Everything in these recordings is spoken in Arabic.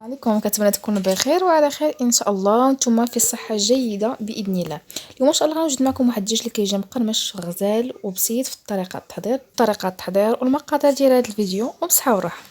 عليكم، كنتمنى تكونوا بخير وعلى خير ان شاء الله، نتوما في صحه جيده باذن الله. اليوم ان شاء الله غنوجد معكم واحد الدجاج اللي كيجي مقرمش غزال وبسيط في طريقه التحضير والمقادير ديال هذا الفيديو، وبصحه وراحه.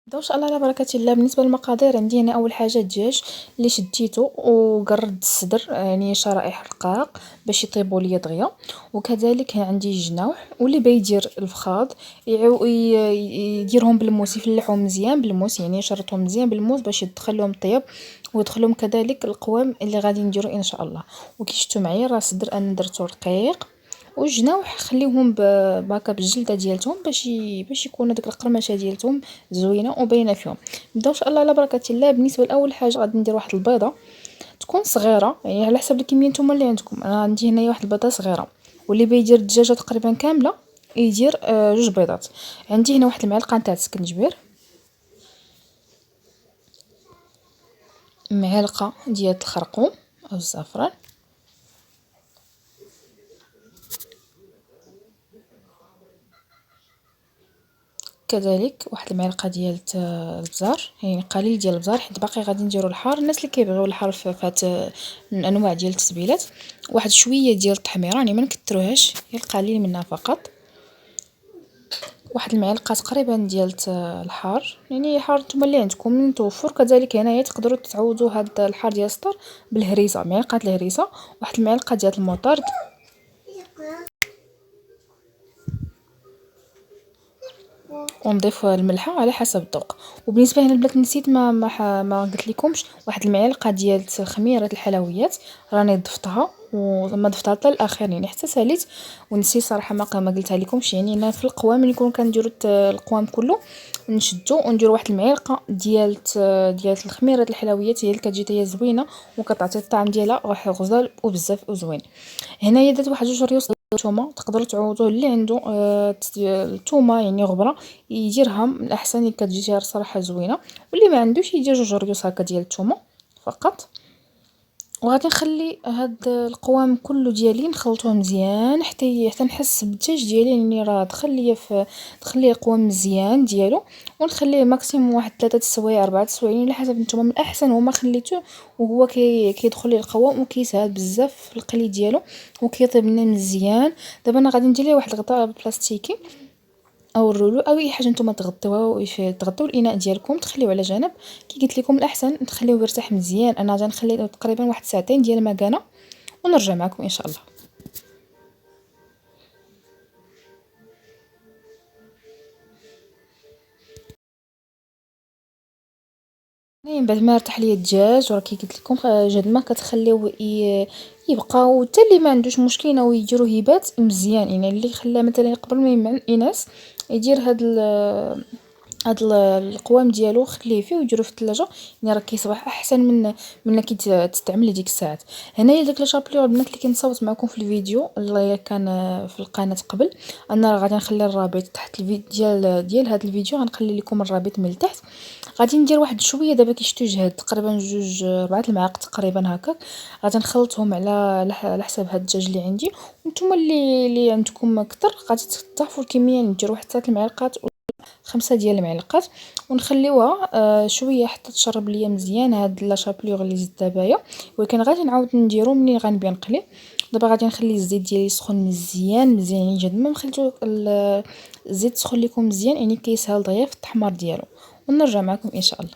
نبداو ان شاء الله على بركه الله. بالنسبه للمقادير، عندي هنا اول حاجه الدجاج اللي شديته وقرد الصدر، يعني شرائح رقاق باش يطيبوا لي دغيا. وكذلك عندي الجناح، واللي بيدير الفخاض يديرهم بالموس، يفلحهم مزيان بالموس، يعني يشرطهم مزيان بالموس باش يدخل لهم الطياب ويدخل لهم كذلك القوام اللي غادي نديرو ان شاء الله. وكي شفتوا معايا راه الصدر انا درتو رقيق، والجناوح خليوهم بهكا بالجلده ديالتهم باش يكونوا ديك القرمشه ديالتهم زوينه وباينه فيهم. نبداو ان شاء الله على بركه الله. بالنسبه لاول حاجه غادي ندير واحد البيضه تكون صغيره، يعني على حسب الكميه نتوما اللي عندكم. انا عندي هنايا واحد البيضه صغيره، واللي بيدير الدجاجه تقريبا كامله يدير جوج بيضات. عندي هنا واحد المعلقه نتاع السكنجبير، معلقه ديال الخرقوم او الزعفران، كذلك واحد المعلقه ديال البزار، يعني قليل ديال البزار حيت باقي غادي نديرو الحار. الناس اللي كيبغيو الحار في هاد الانواع ديال التتبيلات، واحد شويه ديال التحميره، يعني ما نكثروهاش، غير قليل منها فقط. واحد المعلقه تقريبا ديال الحار، يعني حار نتوما اللي عندكم من توفر. كذلك هنايا تقدروا تعوضوا هاد الحار ديال السطر بالهريسه، معلقه الهريسه، واحد المعلقه ديال المطرد، ونضيف الملحه على حسب الذوق. وبالنسبه هنا البنات نسيت ما قلت لكمش، واحد المعلقه ديال خميره الحلويات راني ضفتها، وما ضفتها حتى الاخير يعني حتى ساليت ونسيت صراحه ما قلتها لكمش. يعني انا في القوام اللي نكون كنديروا القوام كله نشدو ونديروا واحد المعلقه ديال الخميره الحلويات، هي اللي كتجي هي زوينه وكتعطي الطعم ديالها غزال وبزاف وزوين. هنايا درت واحد جوج ريوس الثومه، تقدروا تعوضوا اللي عنده الثومه يعني غبره يديرها من الاحسن، كتجي صراحه زوينه. واللي ما عندوش يدير جوج ريوس هكا ديال الثومه فقط. وغادي نخلي هاد القوام كله ديالي نخلطوه مزيان حتى نحس بالدجاج ديالي، يعني راه دخل لي القوام مزيان ديالو. ونخليه ماكسيموم واحد 3 سوايع 4 سوايع على حسب نتوما. من الاحسن هو ما خليتوه وهو كيدخل لي القوام وكيسهل بزاف في القلي ديالو وكيطيب لنا مزيان. دابا انا غادي ندير ليه واحد الغطاء بلاستيكي او الرولو او اي حاجه نتوما تغطيو الاناء ديالكم، تخليوه على جنب. كي قلت لكم الاحسن تخليوه يرتاح مزيان. انا غنخليه تقريبا واحد ساعتين ديال المكانه ونرجع معكم ان شاء الله. من بعد ما ارتاح ليا الدجاج، وراه كي قلت لكم جد ما كتخليوه يبقى. وحتى اللي ما عندوش مشكل او يديروه يبات مزيان، يعني اللي خلاه مثلا قبل ما يمع الاناث يدير هاد القوام ديالو، خليه فيه ويديرو في الثلاجه، يعني راه كيصبح احسن من كي تستعمل ديك الساعات. هنايا داك لاشابليو البنات اللي كنصوت معكم في الفيديو اللي كان في القناه قبل، انا راه غادي نخلي الرابط تحت الفيديو ديال هذا الفيديو، غنخلي لكم الرابط من التحت. غادي ندير واحد شويه دابا كي شفتو جهد تقريبا جوج 4 المعالق تقريبا هكا، غادي نخلطهم على حساب هاد الدجاج اللي عندي. وانتم اللي عندكم اكثر غادي تضاعفوا الكميه، ندير واحد 3 المعالق 5 ديال المعلقات، ونخليوها شويه حتى تشرب ليا مزيان هاد لاشابليغ اللي زدت دابايا. ولكن غادي نعاود نديرو ملي غنبي نقلي. دابا غادي نخلي الزيت ديالي يسخن مزيان يعني جد ما خليتو الزيت سخن لكم مزيان، يعني كيسهل دغيا في التحمار ديالو. ونرجع معكم ان شاء الله.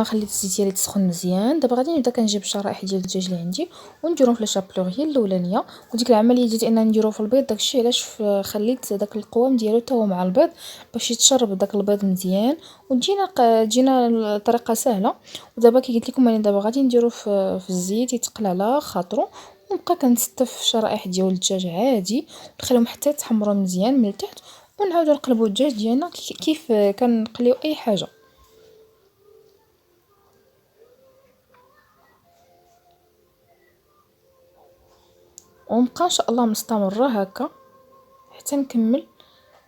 خليت الزيت ديالي تسخن مزيان. دابا غادي نبدا كنجيب الشرائح ديال الدجاج اللي عندي ونديرهم في لاشابلوغ هي الاولانيه. وديك العمليه ديال اننا نديرو في البيض، داكشي علاش خليت داك القوام ديالو حتى هو مع البيض باش يتشرب داك البيض مزيان. تجينا الطريقه سهله. ودابا كي قلت لكم انا دابا غادي نديرو في الزيت يتقل على خاطرو، ونبقى كنستف الشرائح ديال الدجاج عادي، نخليهم حتى يتحمروا مزيان من التحت. ونعاودو نقلبوا الدجاج ديالنا كيف كنقليو اي حاجه. ونبقى ان شاء الله مستمره هكا حتى نكمل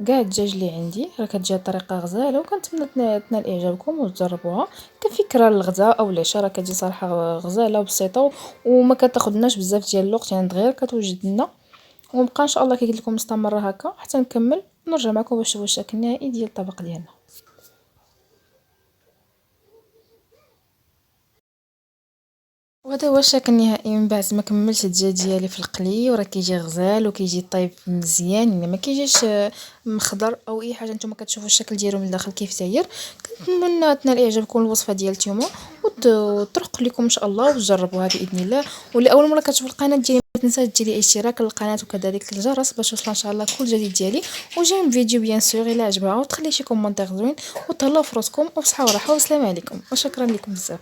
كاع الدجاج اللي عندي. راه كتجي الطريقه غزاله، وكنتمنى تنال اعجابكم وتجربوها كفكره للغداء او العشاء. راه كتجي صراحه غزاله وبسيطه وما كتاخذناش بزاف ديال الوقت، يعني دغيا كتوجد لنا ونبقى ان شاء الله كي قلت لكم مستمره هكا حتى نكمل ونرجع معكم باش نشوفوا الشكل النهائي ديال الطبق ديالنا. وهذا هو الشكل النهائي من بعد ما كملت الدجاج ديالي في القلي، وراه كيجي غزال وكيجي طايب مزيان، يعني ما كيجيش مخضر او اي حاجه. نتوما كتشوفوا الشكل ديالو من الداخل كيف داير. كنتمنى تنال اعجابكم الوصفه ديال اليوم وترق لكم ان شاء الله وتجربوها باذن الله. واللي اول مره كتشوف القناه ديالي ما تنساش ديري اشتراك للقناه وكذلك الجرس باش يوصل ان شاء الله كل جديد ديالي. وجاي فيديو بيان سور الا عجبها وتخلي شي كومونتير زوين، وتهلاو في راسكم وبصحه وراحه والسلام عليكم وشكرا لكم بزاف.